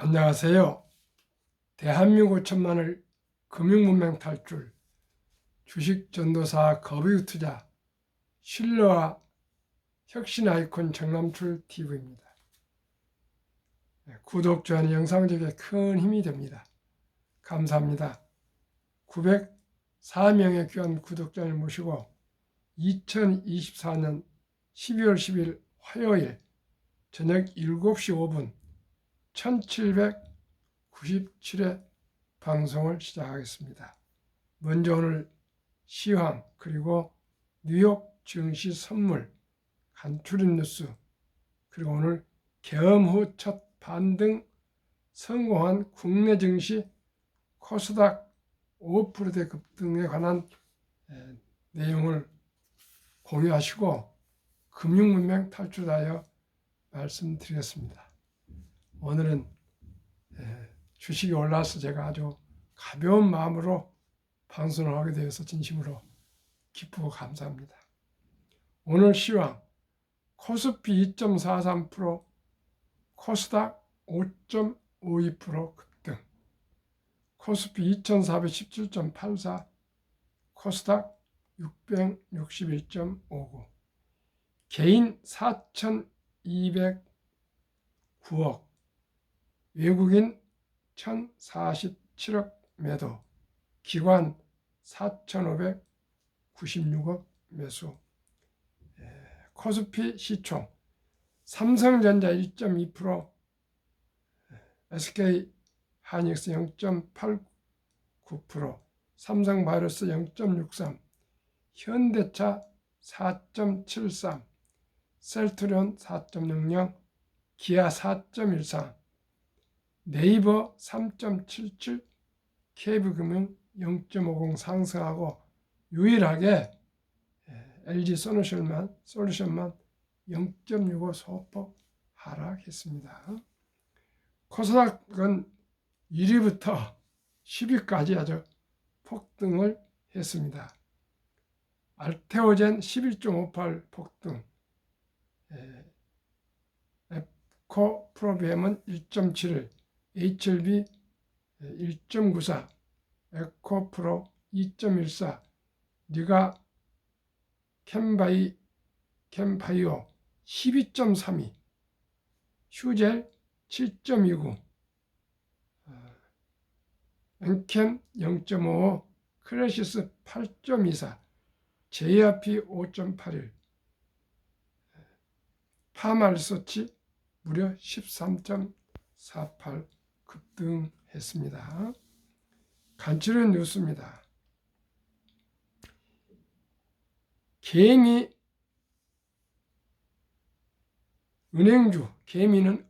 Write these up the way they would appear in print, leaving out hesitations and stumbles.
안녕하세요. 대한민국 천만을 금융문맹 탈출, 주식전도사 거부투자, 신뢰와 혁신 아이콘 정남출 TV입니다. 구독, 좋아요, 영상 제작에 큰 힘이 됩니다. 감사합니다. 904명의 귀한 구독자를 모시고 2024년 12월 10일 화요일 저녁 7시 5분 1797회 방송을 시작하겠습니다. 먼저 오늘 시황 그리고 뉴욕 증시 선물 간추린 뉴스 그리고 오늘 계엄 후 첫 반등 성공한 국내 증시 코스닥 5%대 급등에 관한 내용을 공유하시고 금융문맹 탈출하여 말씀드리겠습니다. 오늘은 주식이 올라서 제가 아주 가벼운 마음으로 방송을 하게 되어서 진심으로 기쁘고 감사합니다. 오늘 시황 코스피 2.43%, 코스닥 5.52% 급등, 코스피 2417.84, 코스닥 661.59, 개인 4209억, 외국인 1047억 매도, 기관 4596억 매수. 코스피 시총 삼성전자 1.2%, SK 하이닉스 0.89%, 삼성바이오로스 0.63%, 현대차 4.73%, 셀트리온 4.00%, 기아 4.13%, 네이버 3.77%, KB금융 0.50% 상승하고 유일하게 LG솔루션만 0.65% 소폭 하락했습니다. 코스닥은 1위부터 10위까지 아주 폭등을 했습니다. 알테오젠 11.58% 폭등, 에코프로비엠은 1.71%, HLB 1.94%, 에코프로 2.14%, 리가 캠바이오 12.32%, 휴젤 7.29%, 엔캠 0.55%, 크레시스 8.24%, JRP 5.81%, 파마리서치 무려 13.48% 급등했습니다. 간추린 뉴스입니다. 개미는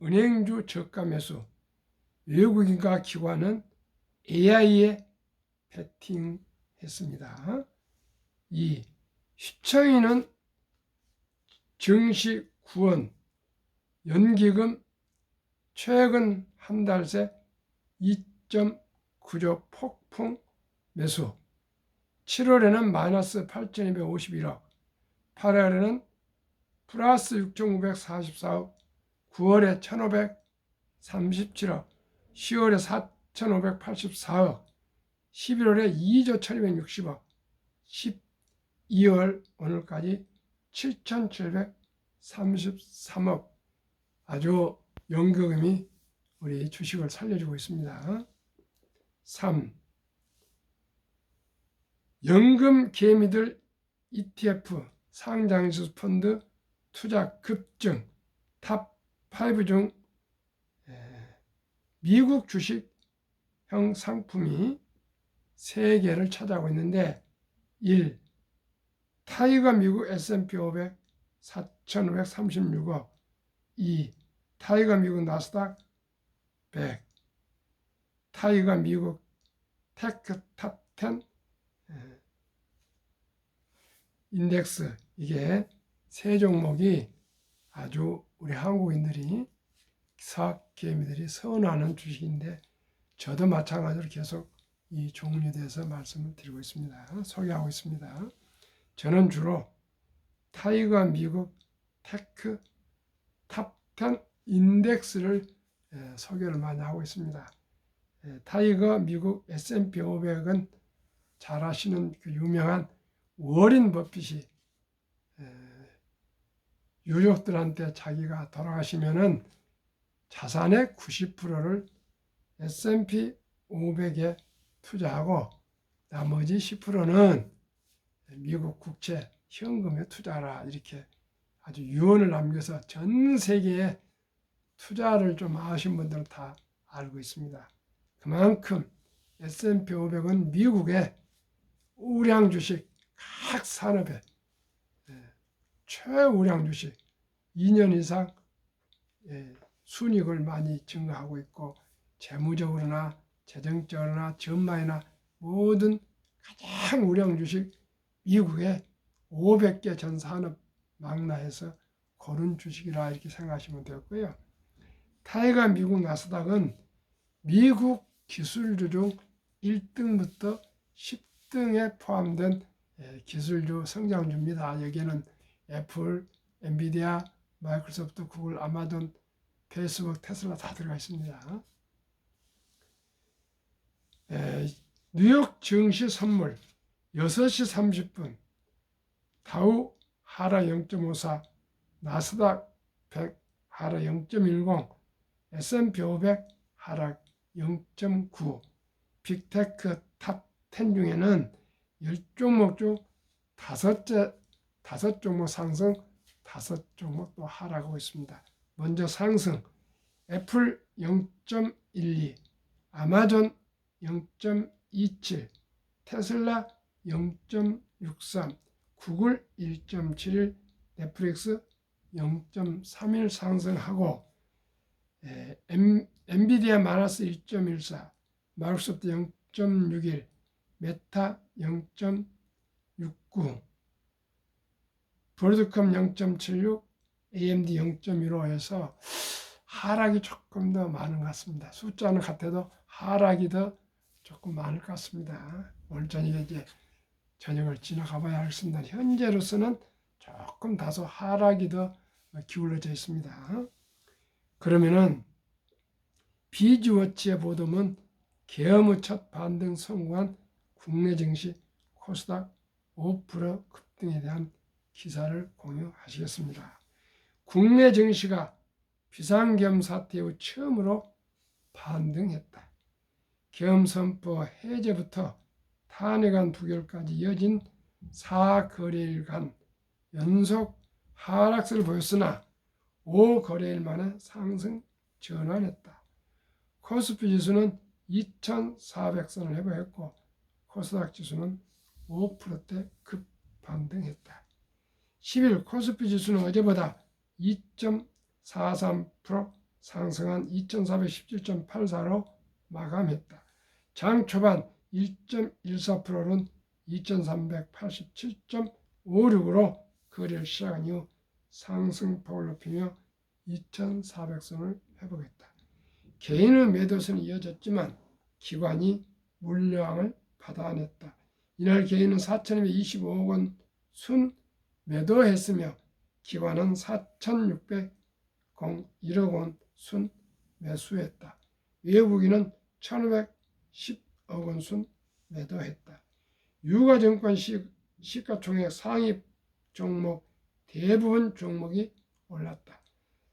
은행주 저가 매수, 외국인과 기관은 AI에 베팅했습니다. 2. 시청인은 증시 구원, 연기금 최근 한 달 새 2.9조 폭풍 매수, 7월에는 마이너스 8,251억, 8월에는 플러스 6,944억, 9월에 1,537억, 10월에 4,584억, 11월에 2조 1,260억, 12월 오늘까지 7,733억. 아주 연기금이 우리 주식을 살려주고 있습니다. 3. 연금 개미들 ETF 상장지수 펀드 투자 급증, 탑5 중 미국 주식형 상품이 3개를 차지하고 있는데 1. 타이거 미국 S&P 500 4,536억, 2. 타이거 미국 나스닥 100, 타이거 미국 테크 탑 10 인덱스, 이게 세 종목이 아주 우리 한국인들이 사학개미들이 선호하는 주식인데 저도 마찬가지로 계속 이 종류에 대해서 말씀을 드리고 있습니다. 소개하고 있습니다. 저는 주로 타이거 미국 테크 탑 10 인덱스를 소개를 많이 하고 있습니다. 타이거 미국 S&P 500은 잘 아시는 그 유명한 워렌 버핏이 유족들한테 자기가 돌아가시면은 자산의 90%를 S&P 500에 투자하고 나머지 10%는 미국 국채 현금에 투자하라, 이렇게 아주 유언을 남겨서 전 세계에 투자를 좀 아신 분들은 다 알고 있습니다. 그만큼 S&P 500은 미국의 우량 주식, 각 산업의 최우량 주식, 2년 이상 순이익을 많이 증가하고 있고, 재무적으로나 재정적으로나 전망이나 모든 가장 우량 주식, 미국의 500개 전 산업 망라해서 고른 주식이라 이렇게 생각하시면 되고요. 타이거 미국 나스닥은 미국 기술주 중 1등부터 10등에 포함된 기술주 성장주입니다. 여기에는 애플, 엔비디아, 마이크로소프트, 구글, 아마존, 페이스북, 테슬라 다 들어가 있습니다. 뉴욕 증시 선물 6시 30분 다우 하락 0.54, 나스닥 100 하락 0.10, S&P 500 하락 0.9, 빅테크 탑 10 중에는 10종목 중 5종목 상승, 5종목 또 하락하고 있습니다. 먼저 상승, 애플 0.12, 아마존 0.27, 테슬라 0.63, 구글 1.71, 넷플릭스 0.31 상승하고, 엔비디아 마이너스 1.14, 마이크로소프트 0.61, 메타 0.69, 브로드컴 0.76, AMD 0.15에서 하락이 조금 더 많은 것 같습니다. 숫자는 같아도 하락이 더 조금 많을 것 같습니다. 오늘 저녁에 이제 저녁을 지나가 봐야 하겠습니다. 현재로서는 조금 다소 하락이 더 기울어져 있습니다. 그러면은 비즈워치의 보도는 계엄 후 첫 반등 성공한 국내 증시 코스닥 5% 급등에 대한 기사를 공유하시겠습니다. 국내 증시가 비상계엄 사태 후 처음으로 반등했다. 계엄 선포 해제부터 탄핵안 부결까지 이어진 4거래일간 연속 하락세를 보였으나 5거래일 만에 상승 전환했다. 코스피 지수는 2,400선을 회복했고 코스닥 지수는 5%대 급반등했다. 10일 코스피 지수는 어제보다 2.43% 상승한 2,417.84로 마감했다. 장 초반 1.14%는 2,387.56으로 거래를 시작한 이후 상승폭을 높이며 2,400선을 회복했다. 개인의 매도세는 이어졌지만 기관이 물량을 받아냈다. 이날 개인은 4,225억 원 순 매도했으며 기관은 4,601억 원 순 매수했다. 외국인은 1,510억 원 순 매도했다. 유가증권 시가총액 상위 종목 대부분 종목이 올랐다.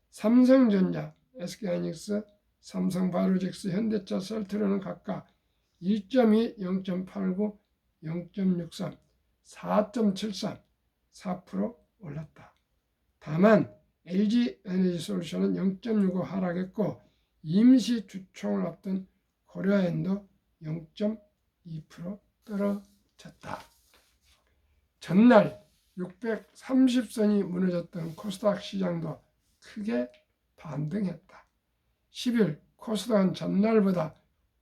삼성전자, SK하이닉스, 삼성바이오로직스, 현대차, 셀트리온은 각각 1.2, 0.89, 0.63, 4.73, 4% 올랐다. 다만 LG에너지솔루션은 0.65 하락했고 임시 주총을 앞둔 고려엔도 0.2% 떨어졌다. 전날 630선이 무너졌던 코스닥 시장도 크게 반등했다. 10일 코스닥은 전날보다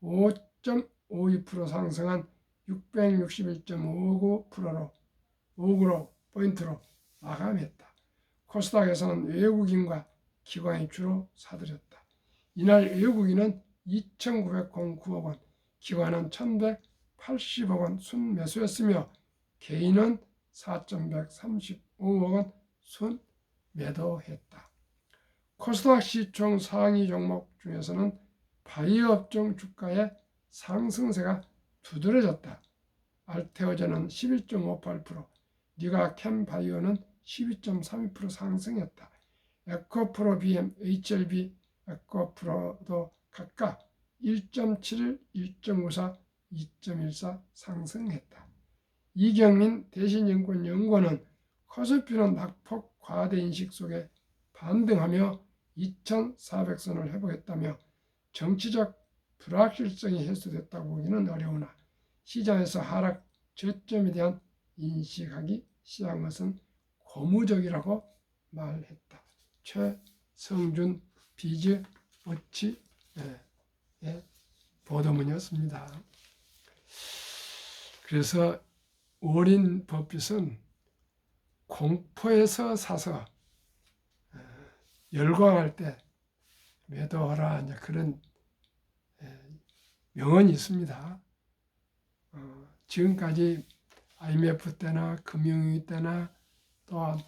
5.52% 상승한 661.59%로 마감했다. 코스닥에서는 외국인과 기관이 주로 사들였다. 이날 외국인은 2,909억 원, 기관은 1,180억 원 순 매수했으며 개인은 4,135억 원 순 매도했다. 코스닥 시총 상위 종목 중에서는 바이오 업종 주가의 상승세가 두드러졌다. 알테오젠은 11.58%, 니가캠 바이오는 12.32% 상승했다. 에코프로 BM, HLB, 에코프로도 각각 1.71, 1.54, 2.14 상승했다. 이경민 대신증권연구원은 코스피는 낙폭 과대 인식 속에 반등하며 2,400선을 회복했다며 정치적 불확실성이 해소됐다고 보기는 어려우나 시장에서 하락 저점에 대한 인식하기 시작한 것은 고무적이라고 말했다. 최성준 비즈 워치의 보도문이었습니다. 그래서 워린 버핏은 공포에서 사서 열광할 때 매도하라, 이제 그런 명언이 있습니다. 지금까지 IMF 때나 금융위기 때나 또한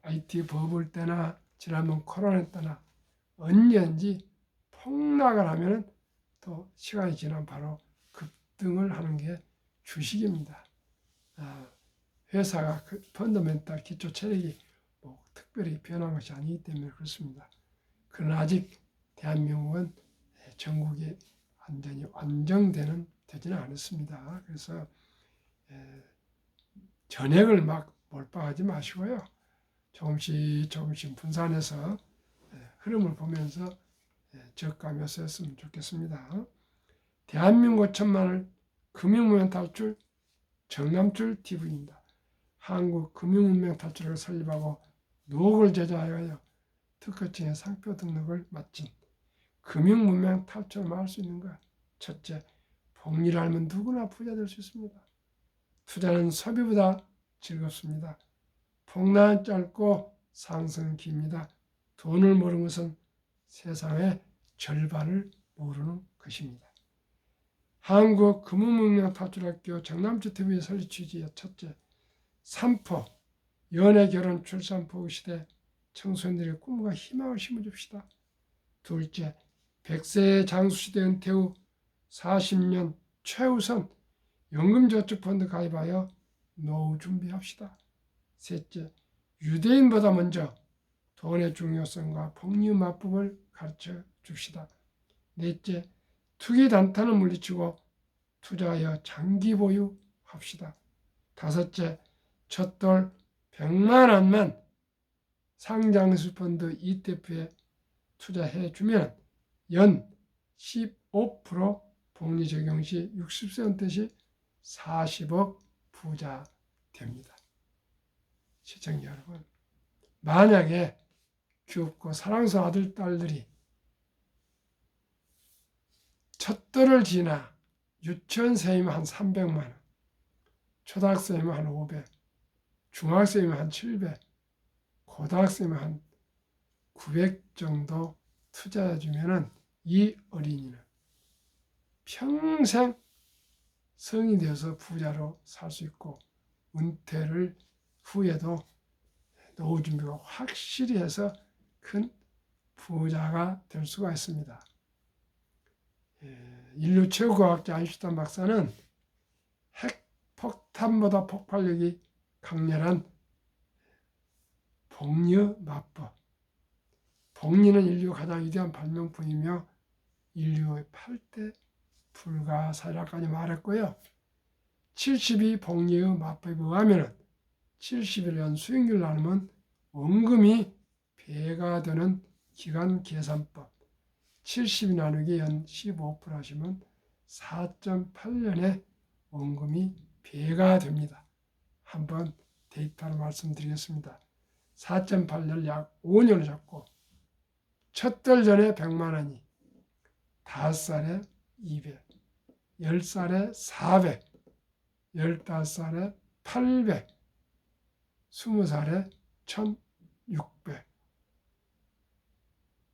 IT 버블 때나 지난번 코로나 때나 언제든지 폭락을 하면 또 시간이 지나면 바로 급등을 하는 게 주식입니다. 회사가 그 펀더멘탈 기초 체력이 뭐 특별히 변한 것이 아니기 때문에 그렇습니다. 그러나 아직 대한민국은 전국이 완전히 되지는 않았습니다. 그래서 전액을 막 몰빵하지 마시고요. 조금씩 분산해서 흐름을 보면서 저가하면서 했으면 좋겠습니다. 대한민국 천만을 금융문명 탈출 정남출 TV입니다. 한국 금융문명 탈출을 설립하고 노후를 제작하여 특허청의 상표 등록을 마친 금융문명 탈출을 할 수 있는 것. 첫째, 복리를 알면 누구나 부자 될 수 있습니다. 투자는 소비보다 즐겁습니다. 폭락은 짧고 상승은 깁니다. 돈을 모르는 것은 세상의 절반을 모르는 것입니다. 한국 금융문명 탈출학교 정남주 TV의 설립 취지의 첫째, 삼포, 연애, 결혼, 출산, 부부 시대 청소년들의 꿈과 희망을 심어줍시다. 둘째, 100세의 장수시대 은퇴 후 40년 최우선 연금저축펀드 가입하여 노후 준비합시다. 셋째, 유대인보다 먼저 돈의 중요성과 복리 맞법을 가르쳐 줍시다. 넷째, 투기 단타는 물리치고 투자하여 장기 보유합시다. 다섯째, 첫돌 100만 원만 상장수펀드 ETF에 투자해 주면 연 15% 복리 적용 시 60세 은퇴 시 40억 부자 됩니다. 시청자 여러분, 만약에 귀엽고 사랑스러운 아들, 딸들이 첫돌을 지나 유치원생이면 한 300만 원, 초등학생이면 한 500, 중학생이면 한 700, 고등학생이면 한 900 정도 투자해주면 이 어린이는 평생 성이 되어서 부자로 살 수 있고 은퇴를 후에도 노후 준비가 확실히 해서 큰 부자가 될 수가 있습니다. 인류 최고 과학자 아인슈타인 박사는 핵폭탄보다 폭발력이 강렬한 복리 맞법, 복리는 인류 가장 위대한 발명품이며 인류의 8대 불가사리라까지 말했고요. 70이 복리의 맞법에 의하면 70일 수익률 나누면 원금이 배가 되는 기간 계산법, 70이 나누기 연 15% 하시면 4.8년에 원금이 배가 됩니다. 한번 데이터로 말씀드리겠습니다. 4.8년 약 5년을 잡고 첫달 전에 100만 원이 5살에 200, 10살에 400, 15살에 800, 20살에 1600,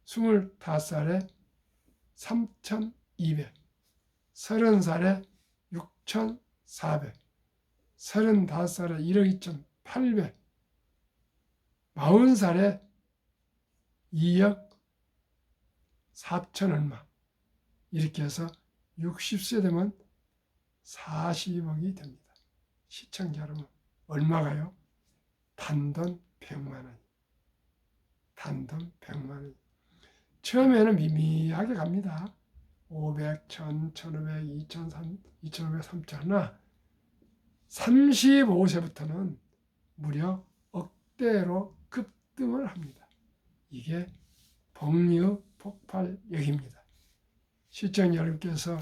25살에 3200, 30살에 6400, 35살에 1억 2800, 40살에 2억 4천 얼마 이렇게 해서 60세 되면 40억이 됩니다. 시청자 여러분 얼마가요? 단돈 100만 원. 단돈 100만 원. 처음에는 미미하게 갑니다. 500, 1000, 1500, 2000, 2500, 3000 하나 35세부터는 무려 억대로 급등을 합니다. 이게 복리의 폭발력입니다. 시청자 여러분께서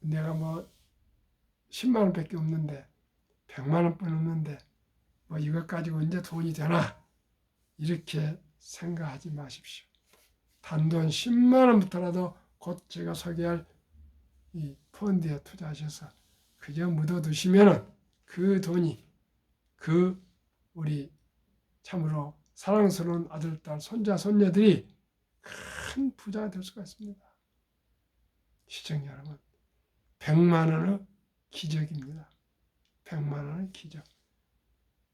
내가 뭐 10만 원밖에 없는데 100만 원뿐 없는데 뭐 이것 가지고 언제 돈이 되나 이렇게 생각하지 마십시오. 단돈 10만 원부터라도 곧 제가 소개할 이 펀드에 투자하셔서 그저 묻어두시면은 그 돈이 그 우리 참으로 사랑스러운 아들, 딸, 손자, 손녀들이 큰 부자가 될 수가 있습니다. 시청자 여러분, 100만 원의 기적입니다. 100만 원의 기적.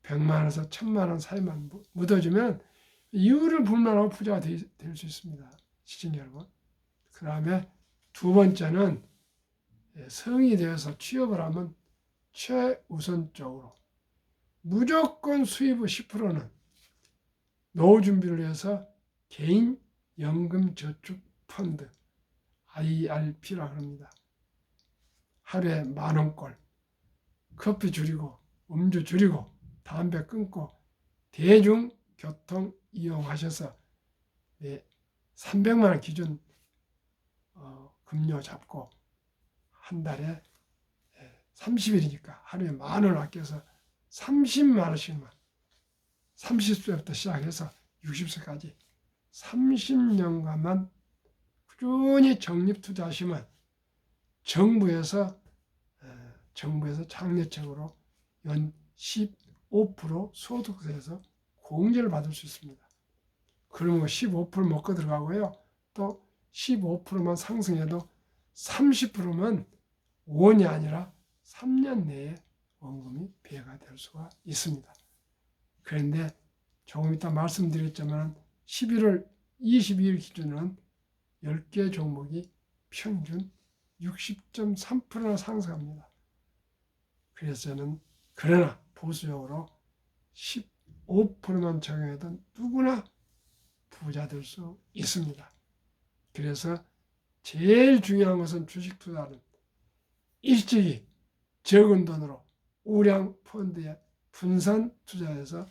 100만 원에서 1000만 원 사이만 묻어주면 이유를 불문하고 부자가 될 수 있습니다. 시청자 여러분. 그 다음에 두 번째는 성이 되어서 취업을 하면 최우선적으로 무조건 수입의 10%는 노후 준비를 위해서 개인 연금 저축 펀드 IRP라고 합니다. 하루에 10,000원꼴 커피 줄이고 음주 줄이고 담배 끊고 대중교통 이용하셔서 300만 원 기준 급료 잡고 한 달에 30일이니까 하루에 10,000원 아껴서 30만 원씩만 30세부터 시작해서 60세까지 30년간만 꾸준히 적립 투자하시면 정부에서 장려책으로 연 15% 소득세에서 공제를 받을 수 있습니다. 그러면 15% 먹고 들어가고요. 또 15%만 상승해도 30%만 5년이 아니라 3년 내에 원금이 배가 될 수가 있습니다. 그런데 조금 이따 말씀드렸지만 11월 22일 기준으로는 10개 종목이 평균 60.3%나 상승합니다. 그래서 저는 그러나 보수적으로 15%만 적용해도 누구나 부자 될 수 있습니다. 그래서 제일 중요한 것은 주식 투자는 일찍이 적은 돈으로 우량 펀드에 분산 투자해서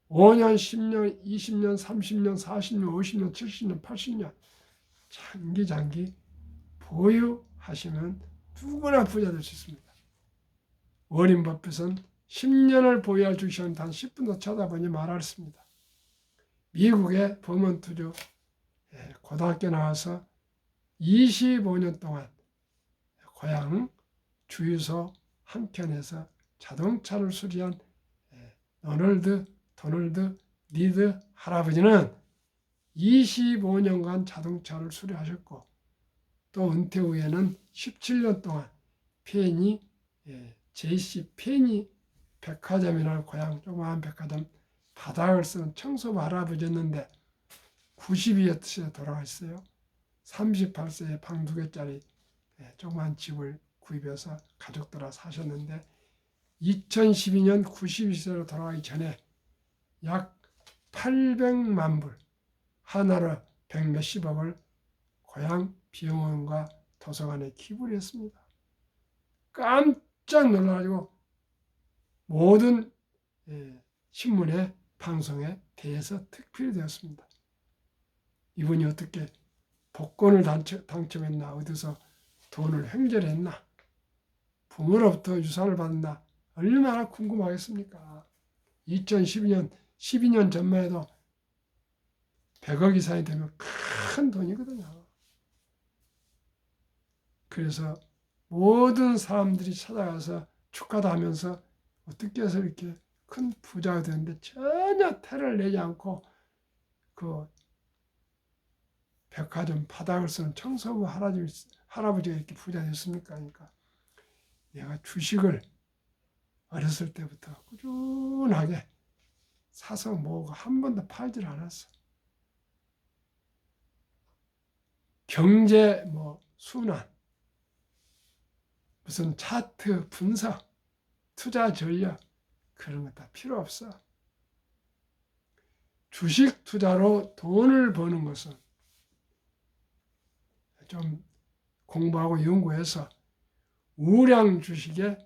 5년, 10년, 20년, 30년, 40년, 50년, 70년, 80년 장기 보유하시면 누구나 부자 될 수 있습니다. 워렌 버핏은 10년을 보유할 주식은 단 10분도 쳐다보지 말았습니다. 미국의 버몬트주 고등학교 나와서 25년 동안 고향 주유소 한켠에서 자동차를 수리한 도널드 리드 할아버지는 25년간 자동차를 수리하셨고 또 은퇴 후에는 17년 동안 JC 페니 백화점이라는 고향 조그마한 백화점 바닥을 쓰는 청소부 할아버지였는데 92세에 돌아가셨어요. 38세에 방 2개짜리 조그마한 집을 구입해서 가족들과 사셨는데 2012년 92세로 돌아가기 전에 약 800만 불 하나로 100몇십억을 고향 병원과 도서관에 기부를 했습니다. 깜짝 놀라가지고 모든 신문에 방송에 대해서 특필이 되었습니다. 이분이 어떻게 복권을 당첨했나, 어디서 돈을 횡재했나, 부모로부터 유산을 받았나, 얼마나 궁금하겠습니까? 2012년, 12년 전만 해도 100억 이상이 되면 큰 돈이거든요. 그래서 모든 사람들이 찾아가서 축하도 하면서 어떻게 해서 이렇게 큰 부자가 되는데 전혀 태를 내지 않고 그 백화점 바닥을 쓰는 청소부 할아버지가 이렇게 부자 됐습니까? 그러니까 내가 주식을 어렸을 때부터 꾸준하게 사서 모으고 한 번도 팔질 않았어. 경제 순환, 무슨 차트 분석, 투자 전략 그런 거 다 필요 없어. 주식 투자로 돈을 버는 것은 좀 공부하고 연구해서 우량 주식에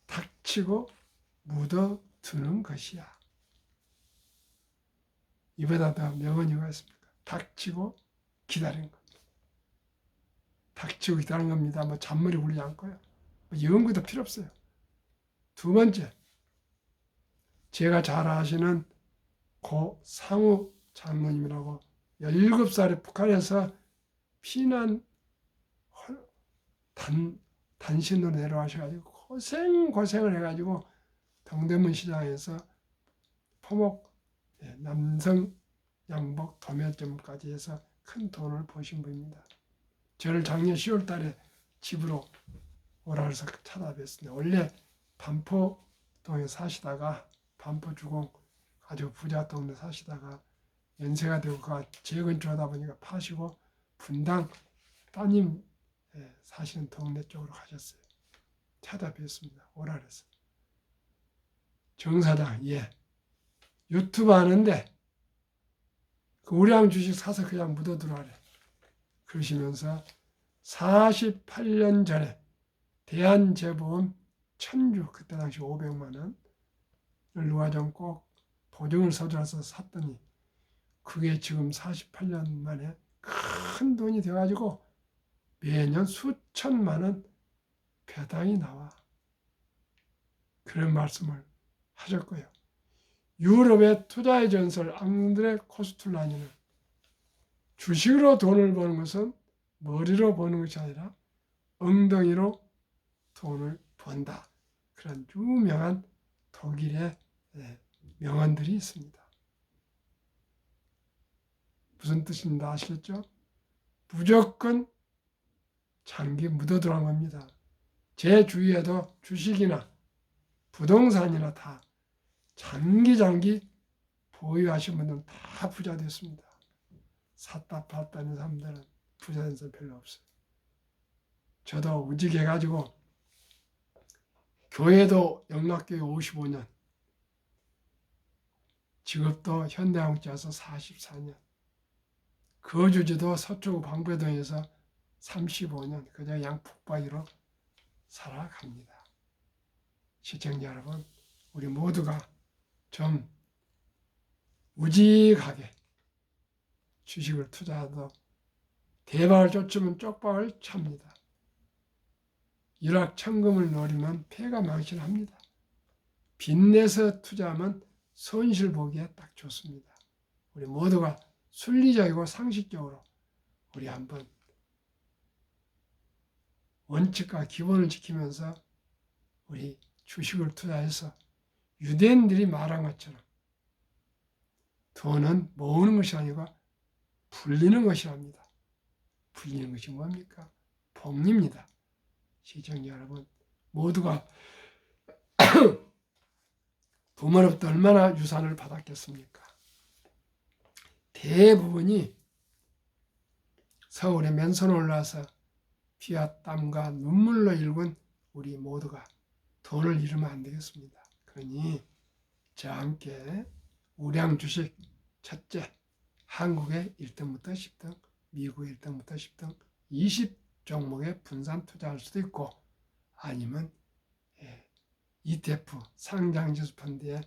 닥치고 묻어두는 것이야. 이보다 더 명언이가 있습니까? 닥치고 기다리는 겁니다. 닥치고 기다리는 겁니다. 잔머리 굴리지 않고요. 연구도 필요 없어요. 두 번째, 제가 잘 아시는 고 상우 장모님이라고 17살에 북한에서 피난 단신으로 내려와셔가지고 고생을 해가지고 동대문 시장에서 포목 남성 양복 도매점까지 해서 큰 돈을 버신 분입니다. 저를 작년 10월 달에 집으로 오라 해서 찾아뵀습니다. 원래 반포동에 사시다가 반포주공 아주 부자 동네 사시다가 연세가 되고 제 근처다 보니까 파시고 분당 따님 사시는 동네 쪽으로 가셨어요. 찾아뵀습니다. 오라 그래서. 정 사장, 유튜브 하는데 그 우량 주식 사서 그냥 묻어두라래. 그러시면서 48년 전에 대한제보험 천주, 그때 당시 500만 원을 누가 좀 꼭 보증을 서줘서 샀더니 그게 지금 48년 만에 큰 돈이 돼가지고 매년 수천만 원 배당이 나와. 그런 말씀을 하셨고요. 유럽의 투자의 전설 앙드레 코스툴라니는 주식으로 돈을 버는 것은 머리로 버는 것이 아니라 엉덩이로 돈을 번다. 그런 유명한 독일의 명언들이 있습니다. 무슨 뜻인지 아시겠죠? 무조건 장기 묻어두란 겁니다. 제 주위에도 주식이나 부동산이나 다 장기 보유하신 분들은 다 부자 됐습니다. 샀다 팔다는 사람들은 부자 된 사람 별로 없어요. 저도 우직해가지고 교회도 영락교회 55년, 직업도 현대항공자에서 44년, 거주지도 서초구 방배동에서 35년, 그저 양푹박이로 살아갑니다. 시청자 여러분, 우리 모두가 좀 우직하게 주식을 투자하도 대박을 쫓으면 쪽박을 찹니다. 일확천금을 노리면 패가 망신합니다. 빚내서 투자하면 손실 보기에 딱 좋습니다. 우리 모두가 순리적이고 상식적으로 우리 한번 원칙과 기본을 지키면서 우리 주식을 투자해서 유대인들이 말한 것처럼 돈은 모으는 것이 아니고 불리는 것이랍니다. 불리는 것이 뭡니까? 복리입니다. 시청자 여러분, 모두가 부모로부터 얼마나 유산을 받았겠습니까? 대부분이 서울에 맨손 올라와서 피와 땀과 눈물로 일군 우리 모두가 돈을 잃으면 안 되겠습니다. 그러니 저와 함께 우량 주식 첫째, 한국의 1등부터 10등, 미국의 1등부터 10등 20종목에 분산 투자할 수도 있고 아니면 ETF 상장지수 펀드에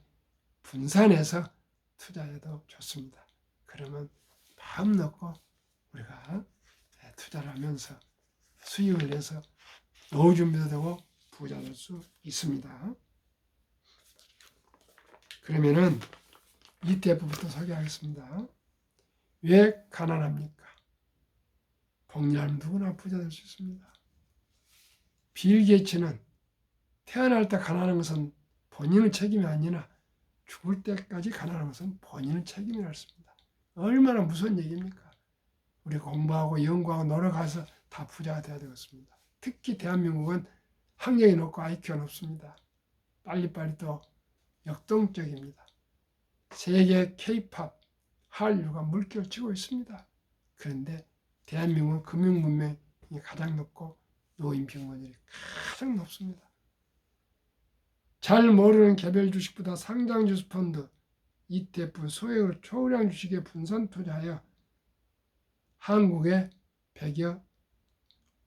분산해서 투자해도 좋습니다. 그러면 마음 놓고 우리가 투자를 하면서 수익을 내서 노후 준비도 되고 부자 될 수 있습니다. 그러면은 ETF부터 소개하겠습니다. 왜 가난합니까? 복리하면 누구나 부자 될 수 있습니다. 빌 게이츠는 태어날 때 가난한 것은 본인의 책임이 아니라 죽을 때까지 가난한 것은 본인의 책임이라 했습니다. 얼마나 무서운 얘기입니까? 우리 공부하고 연구하고 노력해서 다 부자가 되어야 되겠습니다. 특히 대한민국은 학력이 높고 IQ가 높습니다. 빨리빨리 또 역동적입니다. 세계 K-팝, 한류가 물결을 치고 있습니다. 그런데 대한민국은 금융 문명이 가장 높고 노인 빈곤율이 가장 높습니다. 잘 모르는 개별 주식보다 상장 주식 펀드, ETF, 소액으로 초우량 주식에 분산 투자하여 한국의 100여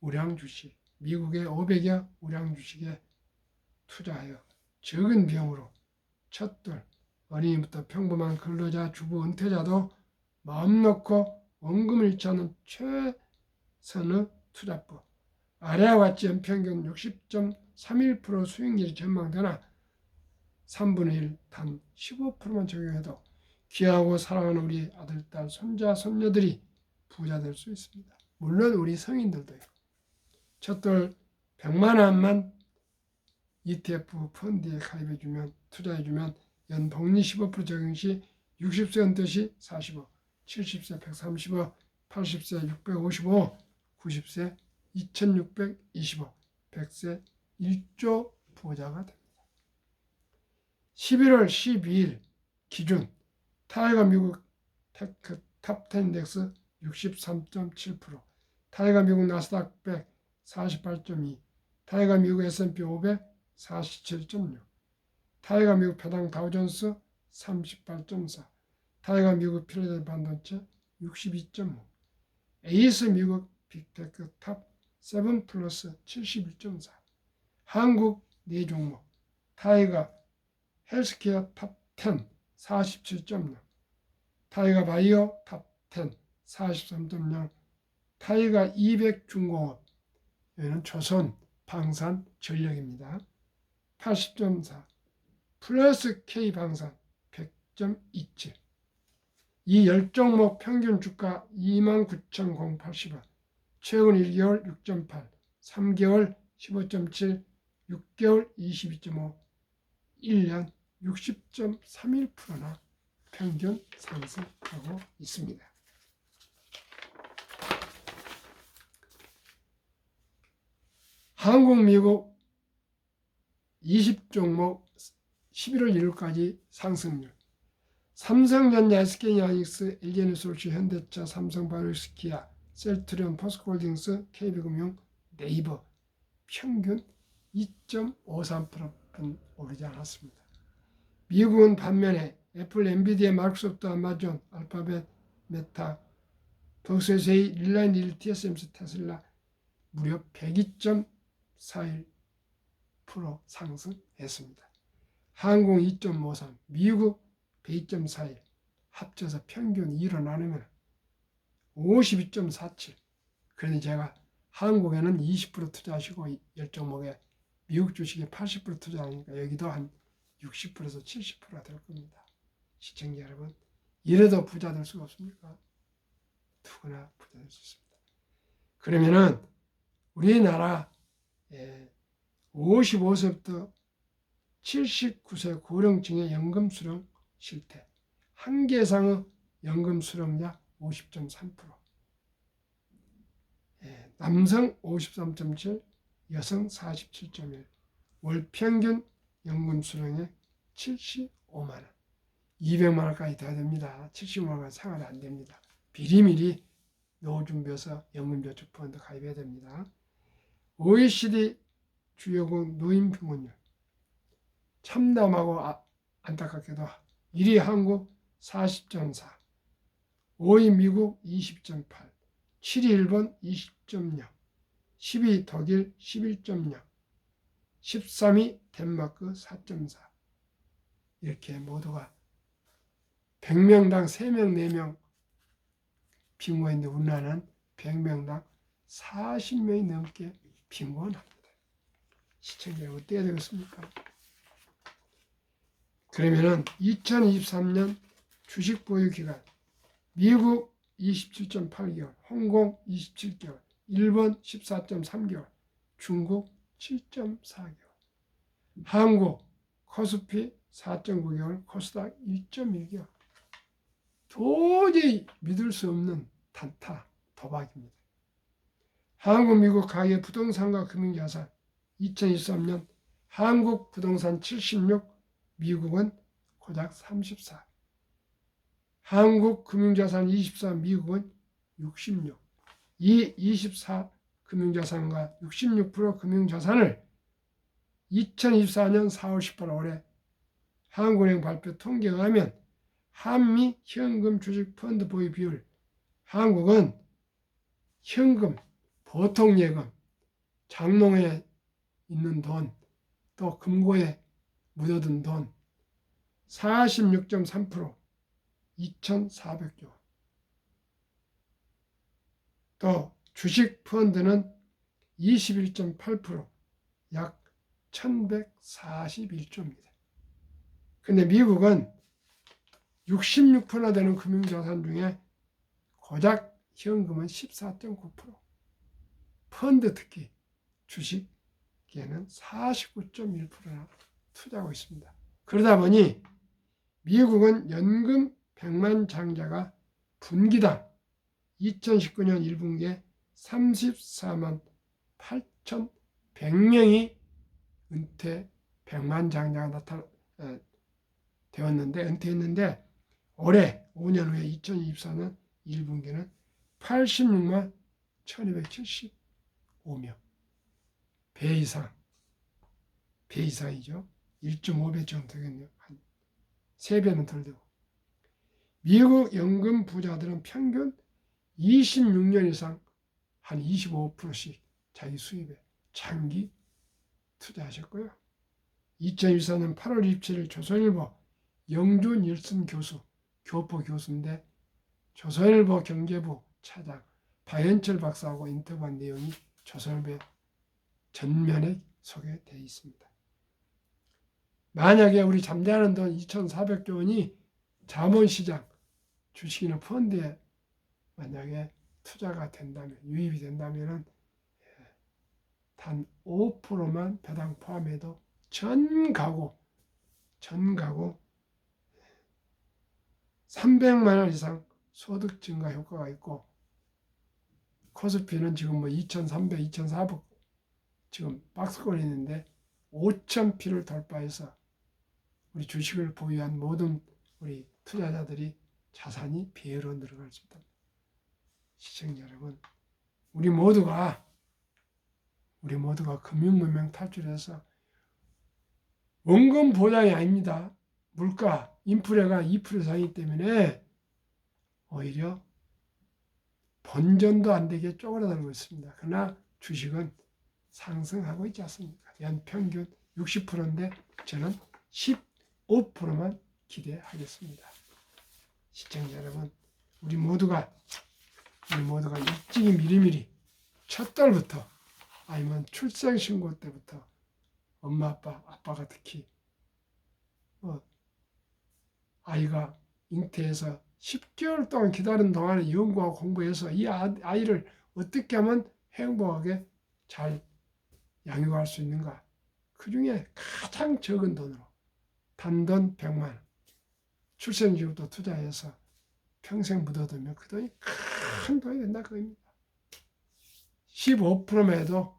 우량 주식, 미국의 500여 우량 주식에 투자하여 적은 비용으로 첫돌, 어린이부터 평범한 근로자, 주부, 은퇴자도 마음 놓고 원금을 잃지 않는 최선의 투자법. 아래와 같이 연평균 60.31% 수익률이 전망되나 3분의 1, 단 15%만 적용해도 귀하고 사랑하는 우리 아들, 딸, 손자, 손녀들이 부자 될 수 있습니다. 물론 우리 성인들도요. 첫돌 100만 원만 ETF 펀드에 가입해주면, 투자해주면 연 복리 15% 적용 시 60세 은퇴 시 45, 70세 135, 80세 655, 90세 2625, 100세 1조 부자가 됩니다. 11월 12일 기준 타이거 미국 테크 탑10 인덱스 63.7%, 타이거 미국 나스닥 100 48.2, 타이거 미국 S&P 500 47.6, 타이거 미국 배당 다우존스 38.4, 타이거 미국 필라델피아 반도체 62.5, 에이스 미국 빅테크 탑 7 플러스 71.4, 한국 4종목, 타이거 헬스케어 탑 10 47.0, 타이거 바이오 탑 10 43.0, 타이거 200 중공업, 여기는 조선, 방산, 전력입니다. 80.4, 플러스 K 방산 100.27. 이 10종목 평균 주가 29,080원, 최근 1개월 6.8, 3개월 15.7, 6개월 22.5, 1년 60.31%나 평균 상승하고 있습니다. 한국, 미국 20종목 11월 1일까지 상승률. 삼성전자, SK하이닉스, LG에너지솔루션, 현대차, 삼성바이오로직스, 기아, 셀트리온, 포스코홀딩스, KB금융, 네이버 평균 2.53%는 오르지 않았습니다. 미국은 반면에 애플, 엔비디아, 마이크로소프트, 아마존, 알파벳, 메타, 덕스에세이, 릴라인, 릴, TSMC, 테슬라 무려 102.41% 상승했습니다. 항공 2.53, 미국 102.41, 합쳐서 평균 2로 나누면 52.47. 그런데 제가 한국에는 20% 투자하시고 10종목에 미국 주식에 80% 투자하니까 여기도 한 60%에서 70%가 될 겁니다. 시청자 여러분, 이래도 부자 될 수가 없습니까? 누구나 부자 될 수 있습니다. 그러면은 우리나라 55세부터 79세 고령층의 연금 수령 실태, 한 개 이상의 연금 수령자 50.3%, 남성 53.7, 여성 47.1, 월 평균 연금 수령액 75만 원, 200만 원까지 돼야 됩니다. 75만 원 생활이 안 됩니다. 미리미리 노후 준비해서 연금저축펀드 가입해야 됩니다. OECD 주요국 노인 빈곤율, 참담하고 안타깝게도 1위 한국 40.4, 5위 미국 20.8, 7위 일본 20.0, 10위 독일 11.0, 13위 덴마크 4.4. 이렇게 모두가 100명당 3명, 4명 빈곤인데 우리나라는 100명당 40명이 넘게 빈곤합니다. 시청자 어떻게 되겠습니까? 그러면은 2023년 주식 보유 기간, 미국 27.8개월, 홍콩 27개월, 일본 14.3개월, 중국 7.4개월, 한국 코스피 4.9개월, 코스닥 1.1개월. 도저히 믿을 수 없는 단타 도박입니다. 한국, 미국 가계 부동산과 금융자산 2023년 한국 부동산 76, 미국은 고작 34. 한국 금융자산 24, 미국은 66. 이 24 금융자산과 66% 금융자산을 2024년 4월 18일 올해 한국은행 발표 통계에 의하면 한미 현금 주식 펀드 보유 비율, 한국은 현금, 보통 예금, 장롱에 있는 돈, 또 금고에 묻어둔 돈 46.3%, 2,400조. 또 주식 펀드는 21.8%, 약 1,141조입니다. 근데 미국은 66%나 되는 금융자산 중에 고작 현금은 14.9%, 펀드 특히 주식에는 49.1%나 투자하고 있습니다. 그러다 보니 미국은 연금 100만 장자가 분기당 2019년 1분기에 34만 8,100명이 은퇴 100만 장자가 되었는데 은퇴했는데 올해 5년 후에 2024년 1분기는 86만 1275명. 배 이상이죠. 1.5배 정도 되겠네요. 한 3배는 덜 되고. 미국 연금 부자들은 평균 26년 이상 한 25%씩 자기 수입에 장기 투자하셨고요. 2024년 8월 27일 조선일보 영준일순 교수, 교포 교수인데 조선일보 경제부 차장 박연철 박사하고 인터뷰한 내용이 조선일보에 전면에 소개되어 있습니다. 만약에 우리 잠자는 돈 2,400조 원이 자본시장, 주식이나 펀드에 만약에 투자가 된다면, 유입이 된다면 단 5%만 배당 포함해도 전 가구 300만 원 이상 소득 증가 효과가 있고 코스피는 지금 2,300, 2,400 지금 박스권이 있는데 5,000피를 돌파해서 우리 주식을 보유한 모든 우리 투자자들이 자산이 배로 늘어날 수 있다. 시청자 여러분, 우리 모두가 금융문명 탈출해서 원금 보장이 아닙니다. 물가, 인플레가 2% 이상이기 때문에 오히려 본전도 안 되게 쪼그라들고 있습니다. 그러나 주식은 상승하고 있지 않습니까? 연평균 60%인데 저는 15%만 기대하겠습니다. 시청자 여러분, 우리 모두가 일찍이 미리미리 첫 달부터 아니면 출생신고 때부터 엄마 아빠가 특히 아이가 잉태해서 10개월 동안 기다린 동안에 연구하고 공부해서 이 아이를 어떻게 하면 행복하게 잘 양육할 수 있는가. 그 중에 가장 적은 돈으로 단돈 100만 원 출생지부터 투자해서 평생 묻어두면 그 돈이 큰 돈이 된다 그겁니다. 15%만 해도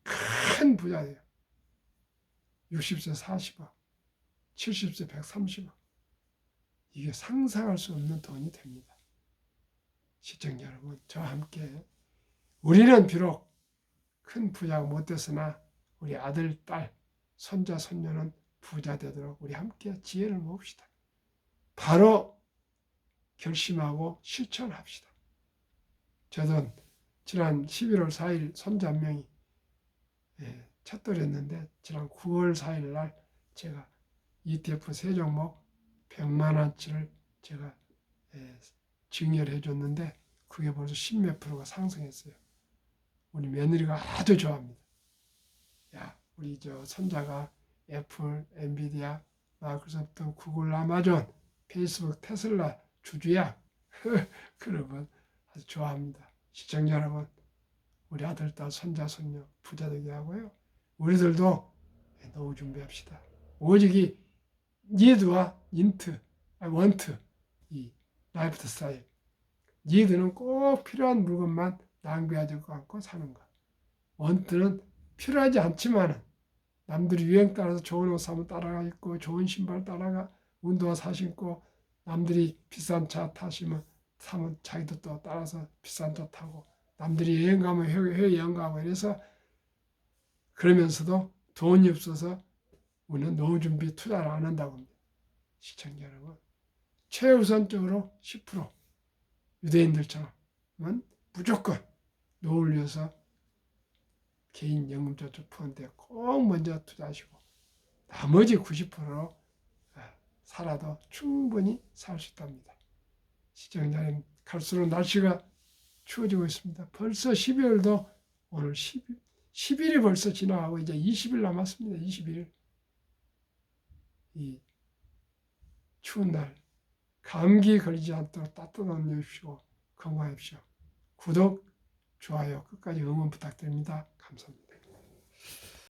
큰 부자 돼요. 60세 40억, 70세 130억. 이게 상상할 수 없는 돈이 됩니다. 시청자 여러분, 저와 함께 우리는 비록 큰 부자가 못 됐으나 우리 아들, 딸, 손자, 손녀는 부자 되도록 우리 함께 지혜를 모읍시다. 바로 결심하고 실천합시다. 저도 지난 11월 4일 손자 한 명이 첫돌했는데 지난 9월 4일 날 제가 ETF 세 종목 100만 원치를 제가 증여를 해줬는데 그게 벌써 10몇 프로가 상승했어요. 우리 며느리가 아주 좋아합니다. 야, 우리 저 손자가 애플, 엔비디아, 마이크로소프트, 구글, 아마존, 페이스북, 테슬라 주주야. 그러면 아주 좋아합니다. 시청자 여러분, 우리 아들, 딸, 손자, 손녀 부자 되게 하고요. 우리들도 노후 준비합시다. 오직 이 니드와 원트, 이 라이프 스타일. 니드는 꼭 필요한 물건만 낭비하지 않고 사는 것. 원트는 필요하지 않지만 남들이 유행 따라서 좋은 옷 사면 따라가 입고 좋은 신발 따라가 운동화 사 신고 남들이 비싼 차 타시면 타면 자기도 또 따라서 비싼 차 타고 남들이 여행 가면 해외 여행 가고 이래서 그러면서도 돈이 없어서 우리는 노후 준비 투자를 안 한다고 합니다. 시청자 여러분, 최우선적으로 10% 유대인들처럼 무조건 노후를 위해서 개인 연금저축 펀드에 꼭 먼저 투자하시고 나머지 90%로 살아도 충분히 살 수 있답니다. 시청자님, 갈수록 날씨가 추워지고 있습니다. 벌써 12월도 오늘 10일이 벌써 지나가고 이제 20일 남았습니다. 21일. 이 추운 날 감기 걸리지 않도록 따뜻한 음료 드시고 건강하십시오. 구독, 좋아요 끝까지 응원 부탁드립니다. 감사합니다.